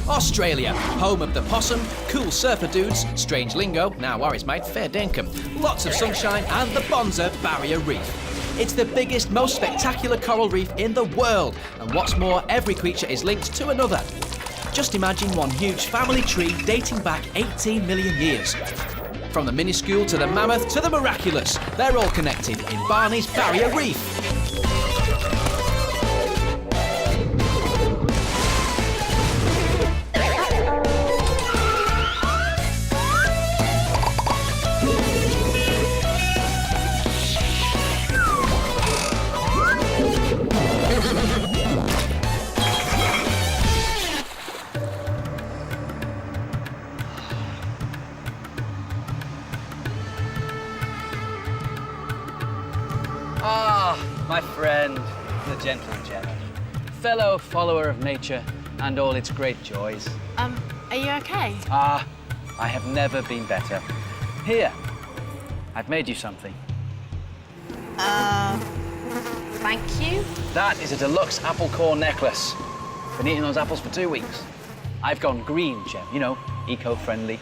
Australia, home of the possum, cool surfer dudes, strange lingo, now worries mate, fair dinkum, lots of sunshine and the Bonza Barrier Reef. It's the biggest, most spectacular coral reef in the world, and what's more, every creature is linked to another. Just imagine one huge family tree dating back 18 million years. From the minuscule to the mammoth to the miraculous, they're all connected in Barney's Barrier Reef. Ah, my friend, the gentle Gemma, fellow follower of nature and all its great joys. Are you okay? Ah, I have never been better. Here, I've made you something. Thank you. That is a deluxe apple core necklace. Been eating those apples for 2 weeks. I've gone green, Gem, you know, eco-friendly.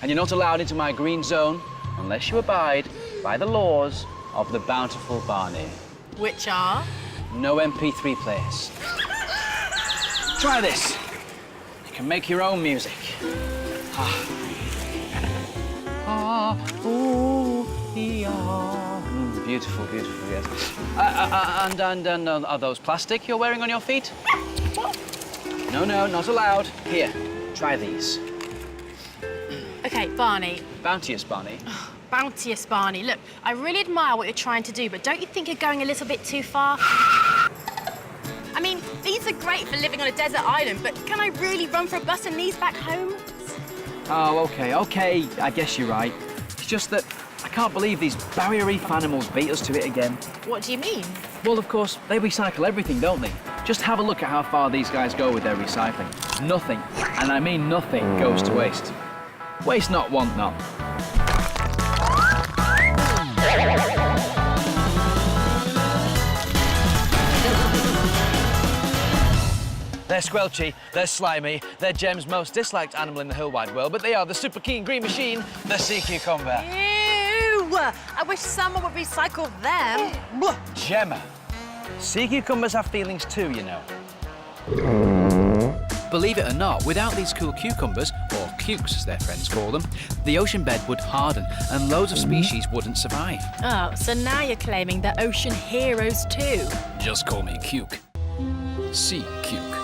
And you're not allowed into my green zone unless you abide by the laws of the bountiful Barney. Which are? No MP3 players. Try this. You can make your own music. Beautiful, beautiful, yes. And are those plastic you're wearing on your feet? No, not allowed. Here, try these. Okay, Barney. Bounteous Barney. Bounteous Barney. Look, I really admire what you're trying to do, but don't you think you're going a little bit too far? I mean, these are great for living on a desert island, but can I really run for a bus in these back home? Oh, okay, I guess you're right. It's just that I can't believe these Barrier Reef animals beat us to it again. What do you mean? Well, of course, they recycle everything, don't they? Just have a look at how far these guys go with their recycling. Nothing, and I mean nothing, goes to waste. Waste not, want not. They're squelchy, they're slimy, they're Gem's most disliked animal in the whole wide world, but they are the super keen green machine, the sea cucumber. Ew! I wish someone would recycle them. Gemma, sea cucumbers have feelings too, you know. Believe it or not, without these cool cucumbers, or cukes as their friends call them, the ocean bed would harden and loads of species wouldn't survive. Oh, so now you're claiming they're ocean heroes too? Just call me Cuke. Sea Cuke.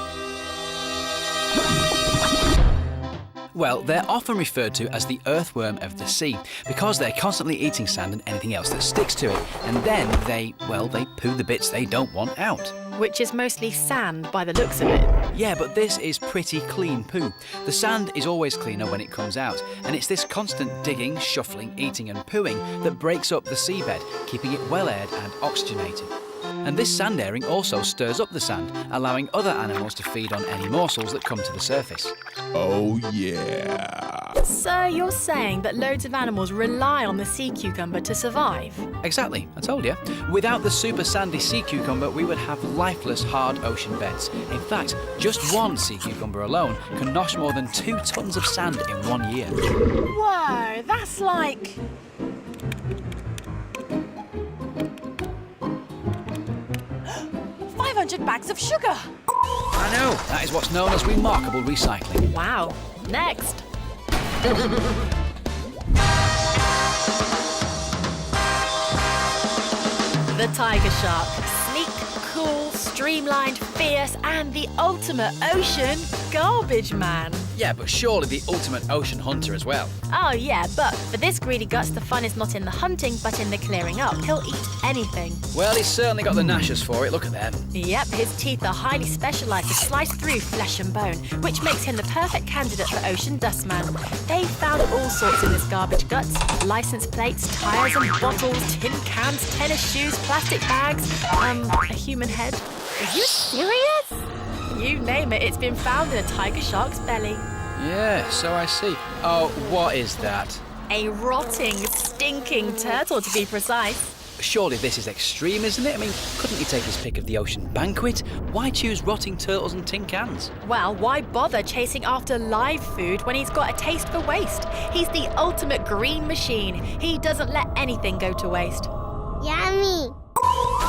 Well, they're often referred to as the earthworm of the sea because they're constantly eating sand and anything else that sticks to it, and then they poo the bits they don't want out. Which is mostly sand by the looks of it. Yeah, but this is pretty clean poo. The sand is always cleaner when it comes out, and it's this constant digging, shuffling, eating and pooing that breaks up the seabed, keeping it well-aired and oxygenated. And this sand airing also stirs up the sand, allowing other animals to feed on any morsels that come to the surface. Oh, yeah. So you're saying that loads of animals rely on the sea cucumber to survive? Exactly, I told you. Without the super sandy sea cucumber, we would have lifeless, hard ocean beds. In fact, just one sea cucumber alone can nosh more than 2 tons of sand in 1 year. Whoa, that's like... bags of sugar. I know, that is what's known as remarkable recycling. Wow. Next. The tiger shark. Sleek, cool, streamlined, fierce, and the ultimate ocean garbage man. Yeah, but surely the ultimate ocean hunter as well. Oh, yeah, but for this greedy guts, the fun is not in the hunting, but in the clearing up. He'll eat anything. Well, he's certainly got the gnashers for it, look at them. Yep, his teeth are highly specialised to slice through flesh and bone, which makes him the perfect candidate for ocean dustman. They found all sorts in this garbage guts. Licence plates, tyres and bottles, tin cans, tennis shoes, plastic bags, a human head. Are you serious? You name it, it's been found in a tiger shark's belly. Yeah, so I see. Oh, what is that? A rotting, stinking turtle, to be precise. Surely this is extreme, isn't it? I mean, couldn't he take his pick of the ocean banquet? Why choose rotting turtles and tin cans? Well, why bother chasing after live food when he's got a taste for waste? He's the ultimate green machine. He doesn't let anything go to waste. Yummy.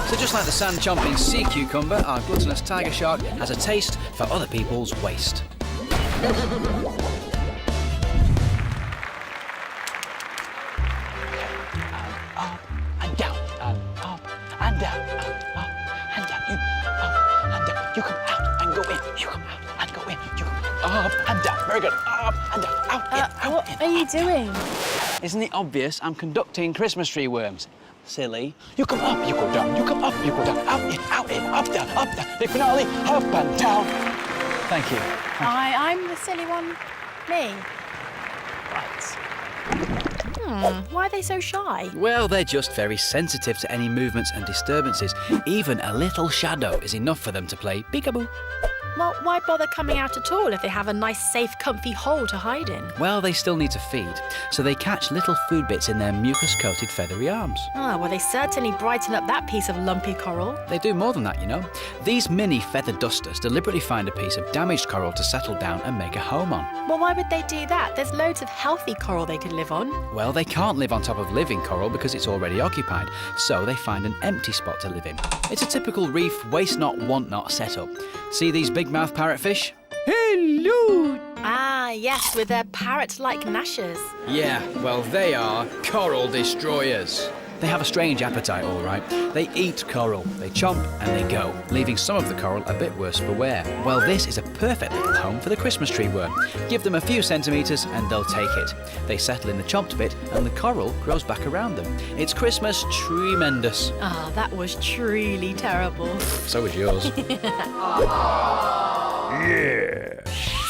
So just like the sand-chomping sea cucumber, our gluttonous tiger shark has a taste for other people's waste. And down, and up, and down, and up, and down. You up, and down. You come out and go in. You come out and go in. You come up and down. Very good. Up and down. Out, in, out, What in. are you doing? Isn't it obvious? I'm conducting Christmas tree worms. Silly. You come up, you go down. You come up, you go down. Out, in, up, down, up, down. The finale, up and down. Thank you. I'm the silly one. Me. Right. Why are they so shy? Well, they're just very sensitive to any movements and disturbances. Even a little shadow is enough for them to play peekaboo. Well, why bother coming out at all if they have a nice, safe, comfy hole to hide in? Well, they still need to feed, so they catch little food bits in their mucus-coated feathery arms. Ah, well, they certainly brighten up that piece of lumpy coral. They do more than that, you know. These mini feathered dusters deliberately find a piece of damaged coral to settle down and make a home on. Well, why would they do that? There's loads of healthy coral they could live on. Well, they can't live on top of living coral because it's already occupied, so they find an empty spot to live in. It's a typical reef waste not, want not setup. See these big-mouth parrotfish? Hello! Ah, yes, with their parrot-like gnashes. Yeah, well, they are coral destroyers. They have a strange appetite, all right. They eat coral, they chomp and they go, leaving some of the coral a bit worse for wear. Well, this is a perfect little home for the Christmas tree worm. Give them a few centimetres and they'll take it. They settle in the chomped bit and the coral grows back around them. It's Christmas tremendous. Ah, that was truly terrible. So was yours.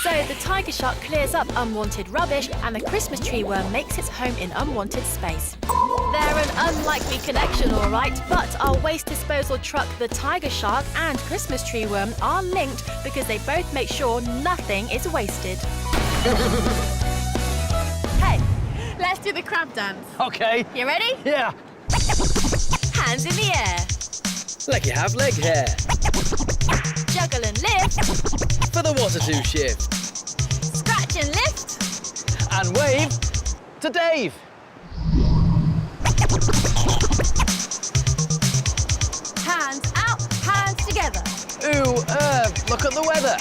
So the tiger shark clears up unwanted rubbish and the Christmas tree worm makes its home in unwanted space. They're an unlikely connection, all right, but our waste disposal truck, the tiger shark, and Christmas tree worm are linked because they both make sure nothing is wasted. Hey, let's do the crab dance. Okay. You ready? Yeah. Hands in the air. Like you have leg hair. Juggle and lift. For the water to shift. Scratch and lift. And wave to Dave. Hands out, hands together. Ooh, look at the weather.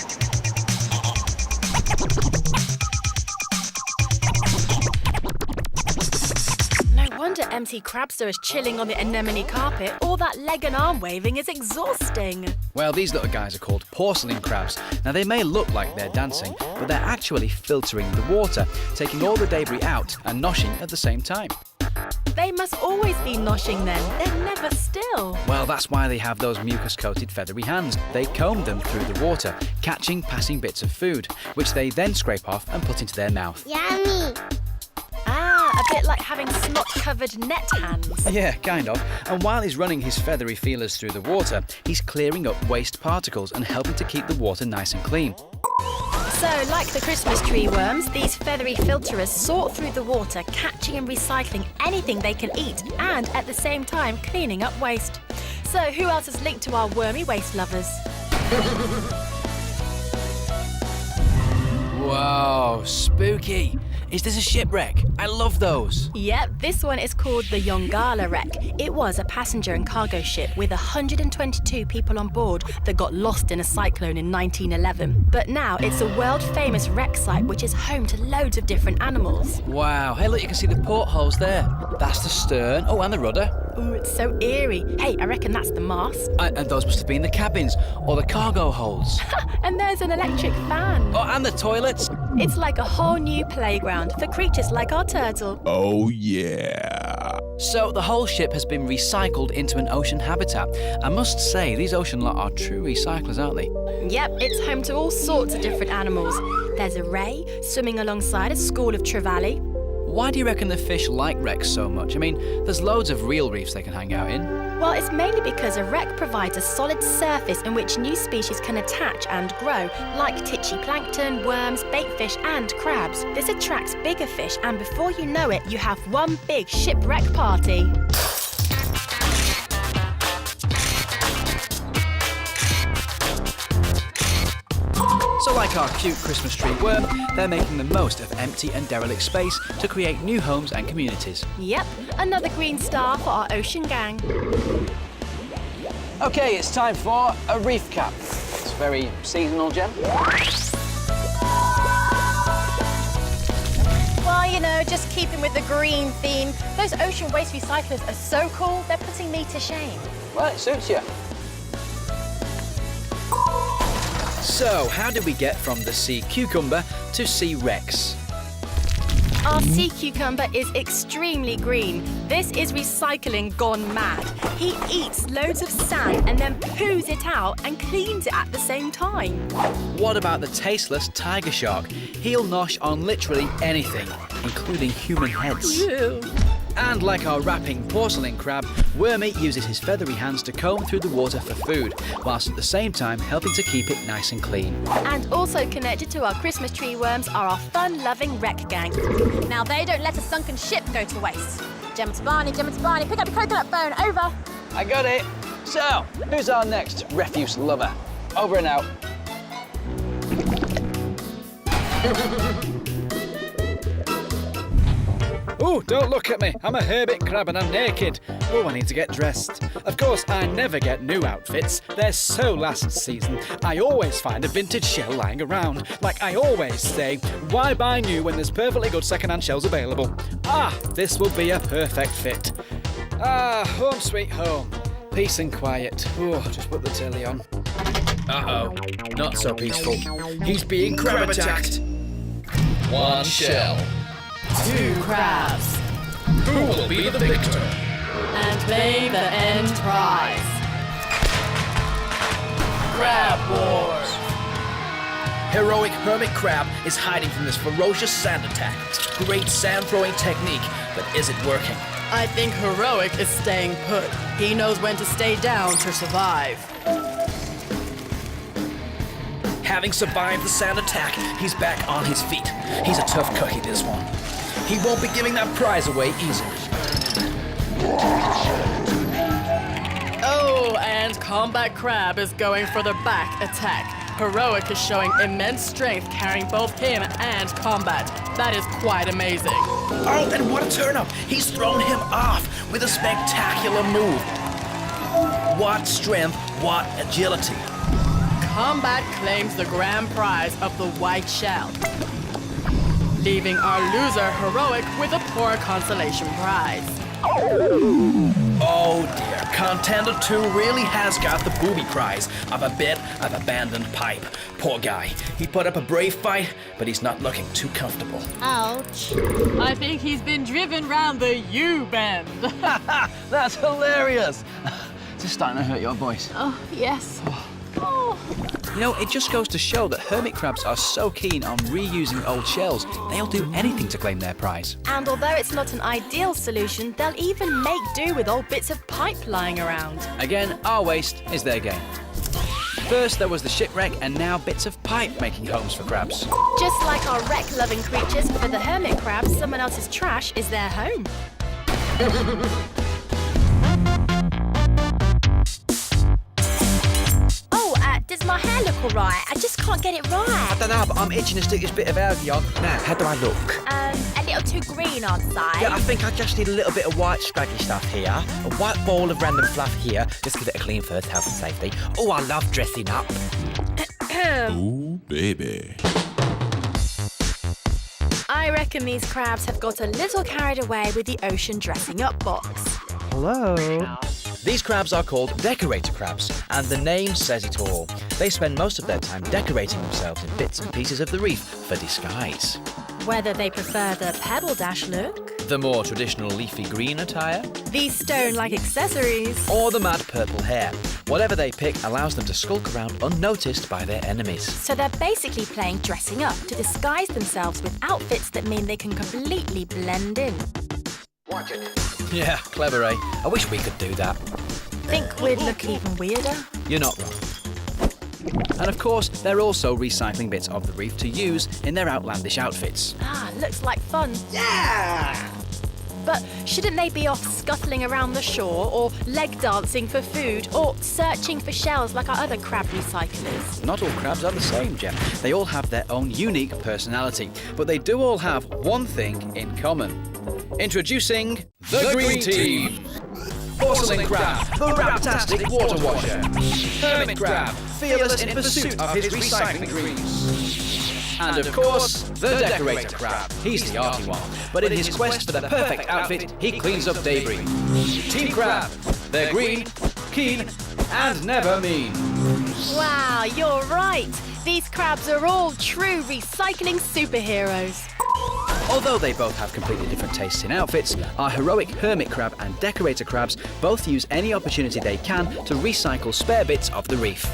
No wonder MC Crabster is chilling on the anemone carpet. All that leg and arm waving is exhausting. Well, these little guys are called porcelain crabs. Now, they may look like they're dancing, but they're actually filtering the water, taking all the debris out and noshing at the same time. They must always be noshing then. They're never still. Well, that's why they have those mucus-coated feathery hands. They comb them through the water, catching passing bits of food, which they then scrape off and put into their mouth. Yummy. Ah, a bit like having snot-covered net hands. Yeah, kind of. And while he's running his feathery feelers through the water, he's clearing up waste particles and helping to keep the water nice and clean. So, like the Christmas tree worms, these feathery filterers sort through the water, catching and recycling anything they can eat, and at the same time cleaning up waste. So, who else is linked to our wormy waste lovers? Whoa, spooky. Is this a shipwreck? I love those. Yep, this one is called the Yongala wreck. It was a passenger and cargo ship with 122 people on board that got lost in a cyclone in 1911. But now it's a world-famous wreck site which is home to loads of different animals. Wow, hey look, you can see the portholes there. That's the stern. Oh, and the rudder. Ooh, it's so eerie. Hey, I reckon that's the mast. And those must have been the cabins or the cargo holds. And there's an electric fan. Oh, and the toilets. It's like a whole new playground for creatures like our turtle. Oh yeah. So the whole ship has been recycled into an ocean habitat. I must say, these ocean lot are true recyclers, aren't they? Yep, it's home to all sorts of different animals. There's a ray swimming alongside a school of trevally. Why do you reckon the fish like wrecks so much? I mean, there's loads of real reefs they can hang out in. Well, it's mainly because a wreck provides a solid surface in which new species can attach and grow, like titchy plankton, worms, baitfish and crabs. This attracts bigger fish and before you know it, you have one big shipwreck party. like our cute Christmas tree worm, they're making the most of empty and derelict space to create new homes and communities. Yep, another green star for our ocean gang. Okay, it's time for a reef cap. It's very seasonal, Gem. Well, you know, just keeping with the green theme, those ocean waste recyclers are so cool, they're putting me to shame. Well, it suits you. So, how did we get from the sea cucumber to sea Rex? Our sea cucumber is extremely green. This is recycling gone mad. He eats loads of sand and then poos it out and cleans it at the same time. What about the tasteless tiger shark? He'll nosh on literally anything, including human heads. Ew. And like our rapping porcelain crab, Wormy uses his feathery hands to comb through the water for food, whilst at the same time helping to keep it nice and clean. And also connected to our Christmas tree worms are our fun-loving wreck gang. Now they don't let a sunken ship go to waste. Gemma to Barney, pick up the coconut phone, over. I got it. So, who's our next refuse lover? Over and out. Oh, don't look at me. I'm a hermit crab and I'm naked. Oh, I need to get dressed. Of course, I never get new outfits. They're so last season. I always find a vintage shell lying around. Like I always say, why buy new when there's perfectly good second-hand shells available? Ah, this will be a perfect fit. Ah, home sweet home. Peace and quiet. Oh, just put the telly on. Uh-oh, not so peaceful. He's being crab attacked. One shell. 2 crabs. Who will be the victor? And claim the end prize. Crab Wars. Heroic hermit crab is hiding from this ferocious sand attack. Great sand throwing technique, but is it working? I think Heroic is staying put. He knows when to stay down to survive. Having survived the sand attack, he's back on his feet. He's a tough cookie, this one. He won't be giving that prize away easily. Oh, and Combat Crab is going for the back attack. Heroic is showing immense strength carrying both him and Combat. That is quite amazing. Oh, and what a turn-up! He's thrown him off with a spectacular move. What strength, what agility. Combat claims the grand prize of the white shell, leaving our loser Heroic with a poor consolation prize. Oh dear, Contender 2 really has got the booby prize of a bit of abandoned pipe. Poor guy. He put up a brave fight, but he's not looking too comfortable. Ouch. I think he's been driven round the U-bend. That's hilarious. Is this starting to hurt your voice? Oh, yes. Oh. You know, it just goes to show that hermit crabs are so keen on reusing old shells, they'll do anything to claim their prize. And although it's not an ideal solution, they'll even make do with old bits of pipe lying around. Again, our waste is their game. First there was the shipwreck, and now bits of pipe making homes for crabs. Just like our wreck-loving creatures, for the hermit crabs, someone else's trash is their home. Does my hair look all right? I just can't get it right. I don't know, but I'm itching to stick this bit of algae on. Now, how do I look? A little too green, I'd say. Yeah, I think I just need a little bit of white scraggy stuff here, a white ball of random fluff here. Just give it a clean first, health and safety. Oh, I love dressing up. Ooh, baby. I reckon these crabs have got a little carried away with the ocean dressing up box. Hello. These crabs are called decorator crabs, and the name says it all. They spend most of their time decorating themselves in bits and pieces of the reef for disguise. Whether they prefer the pebble dash look, The more traditional leafy green attire, these stone-like accessories, or the mad purple hair. Whatever they pick allows them to skulk around unnoticed by their enemies. so they're basically playing dressing up to disguise themselves with outfits that mean they can completely blend in. Yeah, clever, eh? I wish we could do that. Think we'd look even weirder? You're not wrong. And of course, they're also recycling bits of the reef to use in their outlandish outfits. Ah, looks like fun. But shouldn't they be off scuttling around the shore, or leg dancing for food, or searching for shells like our other crab recyclers? Not all crabs are the same, Gem. They all have their own unique personality, but they do all have one thing in common. Introducing the Green Team. Porcelain Crab, the raptastic water washer. Hermit Crab, fearless in pursuit of his recycling dreams. And of course, the Decorator Crab. He's the arty one, but in his quest for the perfect outfit, he cleans up debris. Team Crab, they're green, keen, and never mean. Wow, you're right. These crabs are all true recycling superheroes. Although they both have completely different tastes in outfits, our heroic hermit crab and decorator crabs both use any opportunity they can to recycle spare bits of the reef.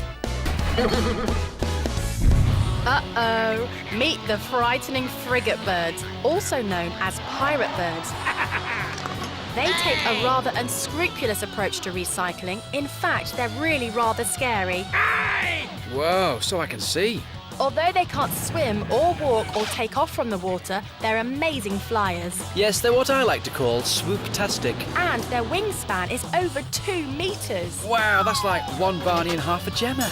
Uh-oh. Meet the frightening frigate birds, also known as pirate birds. They take a rather unscrupulous approach to recycling. In fact, they're really rather scary. Whoa, so I can see. Although they can't swim or walk or take off from the water, they're amazing flyers. Yes, they're what I like to call swoop-tastic. And their wingspan is over 2 meters. Wow, that's like one Barney and half a Gemma.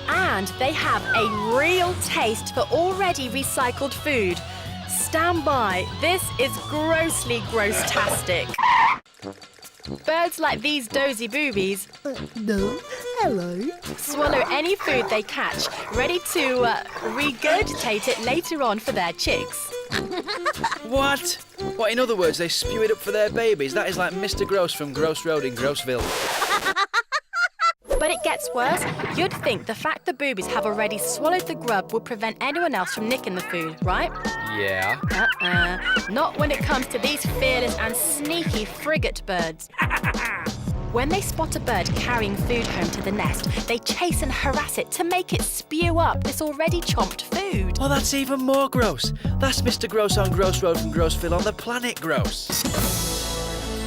And they have a real taste for already recycled food. Stand by, this is grossly gross-tastic. Birds like these dozy boobies swallow any food they catch, ready to regurgitate it later on for their chicks. What? What, in other words, they spew it up for their babies? That is like Mr. Gross from Gross Road in Grossville. But it gets worse. You'd think the fact the boobies have already swallowed the grub would prevent anyone else from nicking the food, right? Yeah. Not when it comes to these fearless and sneaky frigate birds. When they spot a bird carrying food home to the nest, they chase and harass it to make it spew up this already chomped food. Well, that's even more gross. That's Mr. Gross on Gross Road from Grossville on the planet Gross.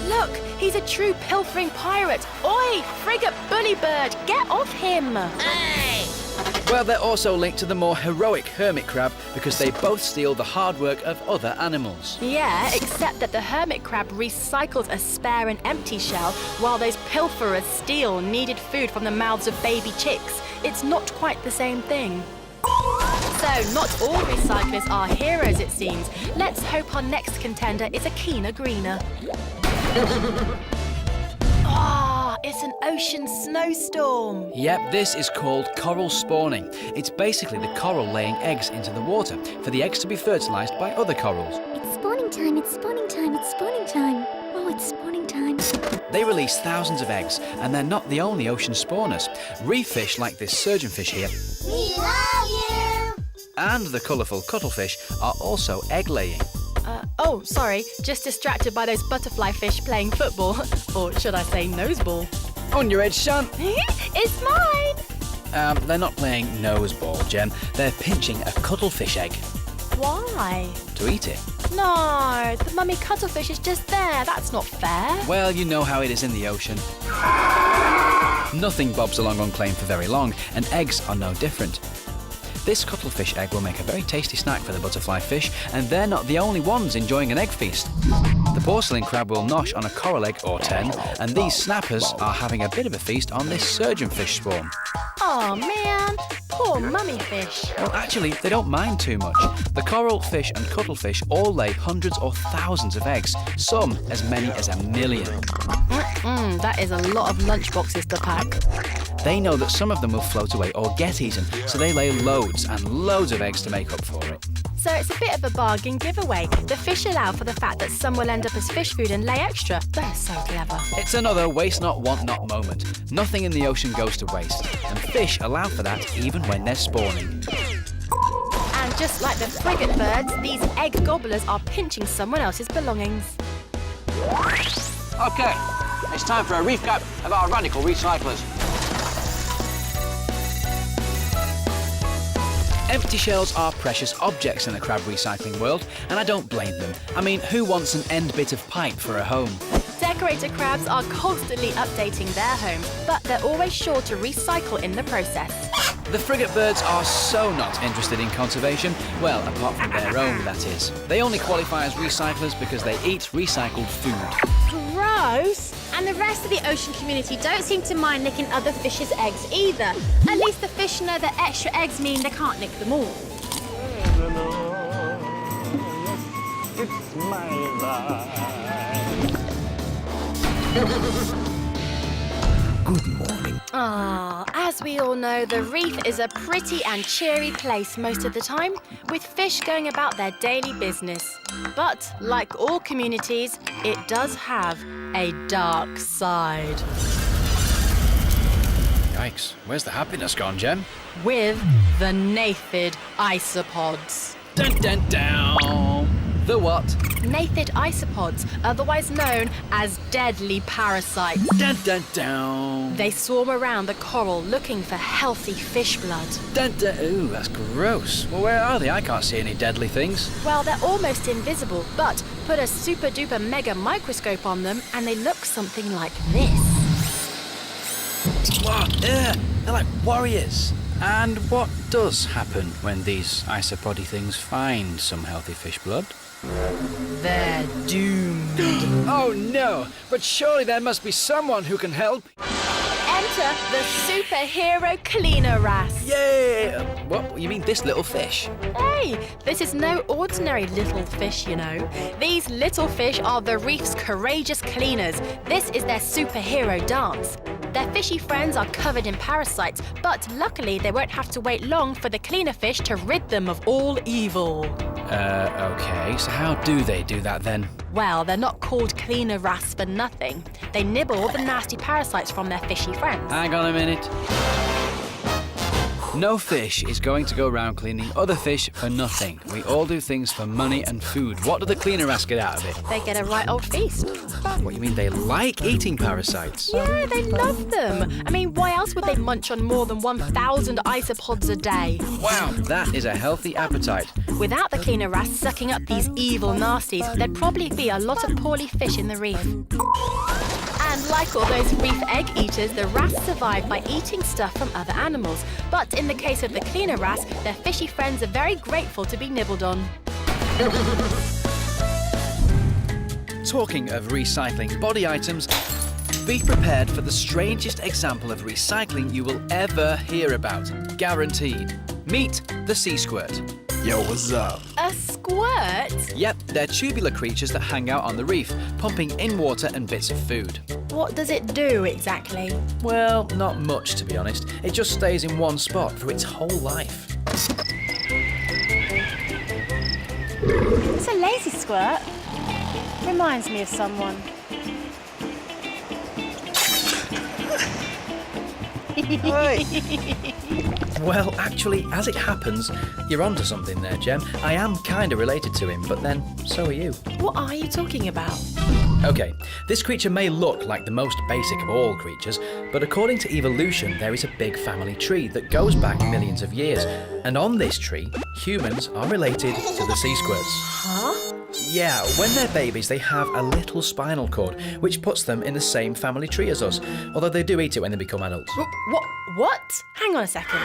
Look, he's a true pilfering pirate. Oi, frigate bully bird, get off him! Hey! Well, they're also linked to the more heroic hermit crab because they both steal the hard work of other animals. Yeah, except that the hermit crab recycles a spare and empty shell, while those pilferers steal needed food from the mouths of baby chicks. It's not quite the same thing. So, not all recyclers are heroes, it seems. Let's hope our next contender is a keener greener. Ah, it's an ocean snowstorm. Yep, this is called coral spawning. It's basically the coral laying eggs into the water for the eggs to be fertilised by other corals. It's spawning time, it's spawning time, it's spawning time. Oh, it's spawning time. They release thousands of eggs, and they're not the only ocean spawners. Reef fish like this surgeonfish here, We love you! and the colourful cuttlefish are also egg-laying. Oh, sorry, just distracted by those butterfly fish playing football. Or should I say noseball? On your head, son. It's mine! They're not playing noseball, Gem. They're pinching a cuttlefish egg Why? to eat it. No, the mummy cuttlefish is just there. That's not fair. Well, you know how it is in the ocean. Nothing bobs along unclaimed for very long, and eggs are no different. This cuttlefish egg will make a very tasty snack for the butterfly fish, and they're not the only ones enjoying an egg feast. The porcelain crab will nosh on a coral egg or 10, and these snappers are having a bit of a feast on this surgeonfish spawn. Oh man, poor mummy fish. Well, actually, they don't mind too much. The coral fish and cuttlefish all lay hundreds or thousands of eggs, some as many as 1 million. That is a lot of lunchboxes to pack. They know that some of them will float away or get eaten, so they lay loads and loads of eggs to make up for it. So it's a bit of a bargain giveaway. The fish allow for the fact that some will end up as fish food and lay extra. They're so clever. It's another waste not, want not moment. Nothing in the ocean goes to waste, and fish allow for that even when they're spawning. And just like the frigate birds, these egg gobblers are pinching someone else's belongings. Okay, it's time for a recap of our radical recyclers. Empty shells are precious objects in the crab recycling world, and I don't blame them. I mean, who wants an end bit of pipe for a home? Decorator crabs are constantly updating their homes, but they're always sure to recycle in the process. The frigate birds are so not interested in conservation. Well, apart from their own, that is. They only qualify as recyclers because they eat recycled food. Gross! And the rest of the ocean community don't seem to mind nicking other fish's eggs either. At least the fish know that extra eggs mean they can't nick them all. It's my life. Good morning. As we all know, the reef is a pretty and cheery place most of the time, with fish going about their daily business. But, like all communities, it does have a dark side. Yikes, where's the happiness gone, Gem? With the Naphid isopods. Dun dun down! The what? Naphid isopods, otherwise known as deadly parasites. Dun dun down! They swarm around the coral looking for healthy fish blood. Dun dun. Ooh, that's gross. Well, where are they? I can't see any deadly things. Well, they're almost invisible, but put a super duper mega microscope on them and they look something like this. What? They're like warriors. And what does happen when these isopody things find some healthy fish blood? They're doomed. Oh no! But surely there must be someone who can help. Enter the superhero cleaner wrasse. Yay! What? You mean this little fish? Hey, this is no ordinary little fish, you know. These little fish are the reef's courageous cleaners. This is their superhero dance. Their fishy friends are covered in parasites, but luckily they won't have to wait long for the cleaner fish to rid them of all evil. Okay, so how do they do that then? Well, they're not called cleaner wrasse for nothing. They nibble the nasty parasites from their fishy friends. Hang on a minute. No fish is going to go around cleaning other fish for nothing. We all do things for money and food. What do the cleaner wrasse get out of it? They get a right old feast. What, you mean they like eating parasites? Yeah, they love them. I mean, why else would they munch on more than 1,000 isopods a day? Wow, that is a healthy appetite. Without the cleaner wrasse sucking up these evil nasties, there'd probably be a lot of poorly fish in the reef. And like all those reef egg eaters, the wrasse survive by eating stuff from other animals. But in the case of the cleaner wrasse, their fishy friends are very grateful to be nibbled on. Talking of recycling body items, be prepared for the strangest example of recycling you will ever hear about. Guaranteed. Meet the sea squirt. Yo, what's up? A squirt? Yep, they're tubular creatures that hang out on the reef, pumping in water and bits of food. What does it do exactly? Well, not much to be honest. It just stays in one spot for its whole life. It's a lazy squirt. Reminds me of someone. Well, actually, as it happens, you're onto something there, Gem. I am kind of related to him, but then so are you. What are you talking about? Okay, this creature may look like the most basic of all creatures, but according to evolution, there is a big family tree that goes back millions of years. And on this tree, humans are related to the sea squirts. Huh? Yeah, when they're babies, they have a little spinal cord, which puts them in the same family tree as us, although they do eat it when they become adults. What? Hang on a second.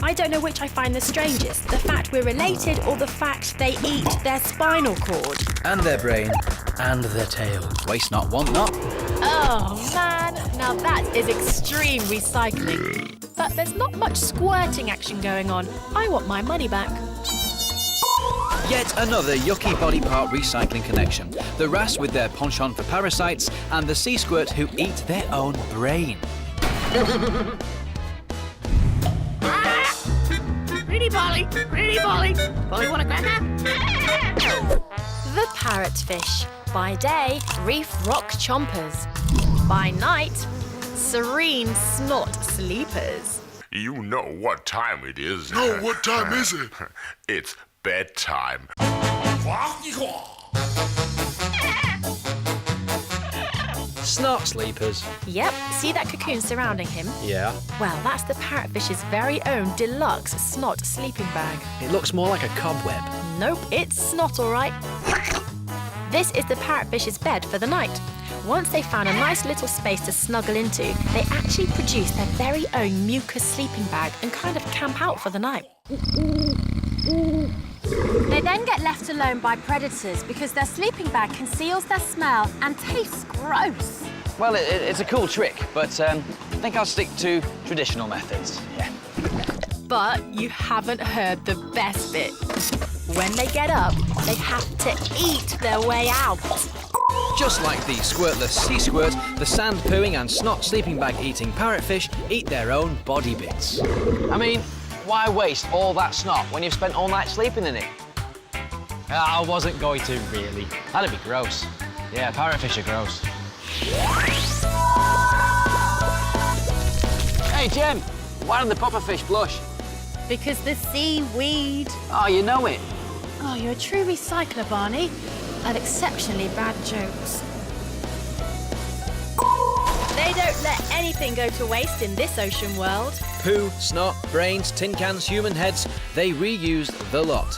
I don't know which I find the strangest, the fact we're related or the fact they eat their spinal cord. And their brain, and their tail. Waste not, want not. Oh man, now that is extreme recycling. But there's not much squirting action going on. I want my money back. Yet another yucky body part recycling connection. The wrasse with their penchant for parasites, and the sea squirt who eat their own brain. Pretty Polly, pretty Polly. Polly, want a cracker? The parrotfish. By day, reef rock chompers. By night, serene snot sleepers. You know what time it is. No, what time is it? It's bedtime. Snot sleepers. Yep, see that cocoon surrounding him? Yeah. Well, that's the parrotfish's very own deluxe snot sleeping bag. It looks more like a cobweb. Nope, it's snot all right. This is the parrotfish's bed for the night. Once they found a nice little space to snuggle into, they actually produce their very own mucus sleeping bag and kind of camp out for the night. They then get left alone by predators because their sleeping bag conceals their smell and tastes gross. Well, it's a cool trick, but I think I'll stick to traditional methods. Yeah. But you haven't heard the best bit. When they get up, they have to eat their way out. Just like the squirtless sea squirt, the sand-pooing and snot-sleeping bag-eating parrotfish eat their own body bits. I mean, why waste all that snot when you've spent all night sleeping in it? I wasn't going to, really. That'd be gross. Yeah, parrotfish are gross. Hey, Gem, why don't the pufferfish blush? Because the seaweed. Oh, you know it. Oh, you're a true recycler, Barney. At exceptionally bad jokes. They don't let anything go to waste in this ocean world. Poo, snot, brains, tin cans, human heads, they reuse the lot.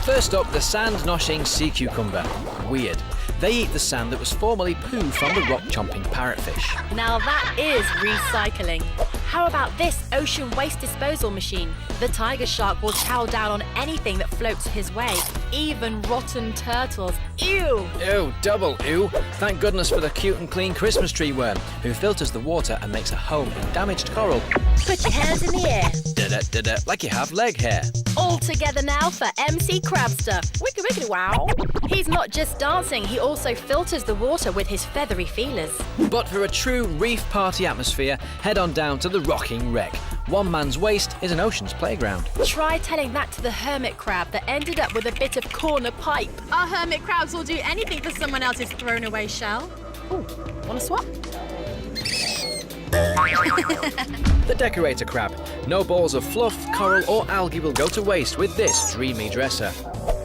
First up, the sand-noshing sea cucumber. Weird. They eat the sand that was formerly poo from the rock-chomping parrotfish. Now that is recycling. How about this ocean waste disposal machine? The tiger shark will chow down on anything that floats his way, even rotten turtles. Ew! Ew, double ew. Thank goodness for the cute and clean Christmas tree worm, who filters the water and makes a home in damaged coral. Put your hands in the air. Da-da, like you have leg hair. All together now for MC Crabster. Wicked, wicked, wow. He's not just dancing, he also filters the water with his feathery feelers. But for a true reef party atmosphere, head on down to the rocking wreck. One man's waste is an ocean's playground. Try telling that to the hermit crab that ended up with a bit of corner pipe. Our hermit crabs will do anything for someone else's thrown away shell. Ooh, wanna swap? The decorator crab. No balls of fluff, coral or algae will go to waste with this dreamy dresser.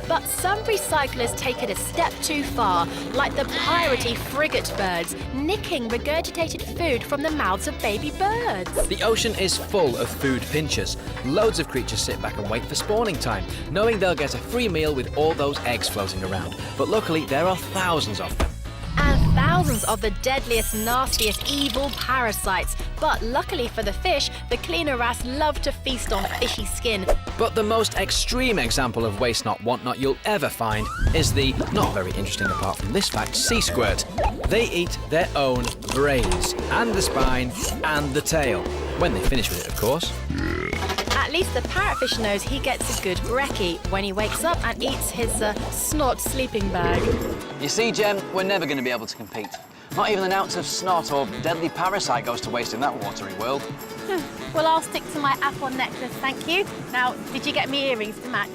But some recyclers take it a step too far, like the piratey frigate birds, nicking regurgitated food from the mouths of baby birds. The ocean is full of food pinchers. Loads of creatures sit back and wait for spawning time, knowing they'll get a free meal with all those eggs floating around. But luckily, there are thousands of them. And thousands of the deadliest, nastiest, evil parasites. But luckily for the fish, the cleaner wrasse love to feast on fishy skin. But the most extreme example of waste not, want not you'll ever find is the, not very interesting apart from this fact, sea squirt. They eat their own brains, and the spine, and the tail. When they finish with it, of course. At least the parrotfish knows he gets a good brekkie when he wakes up and eats his snot sleeping bag. You see, Gem, we're never going to be able to compete. Not even an ounce of snot or deadly parasite goes to waste in that watery world. Well, I'll stick to my apple necklace, thank you. Now, did you get me earrings to match?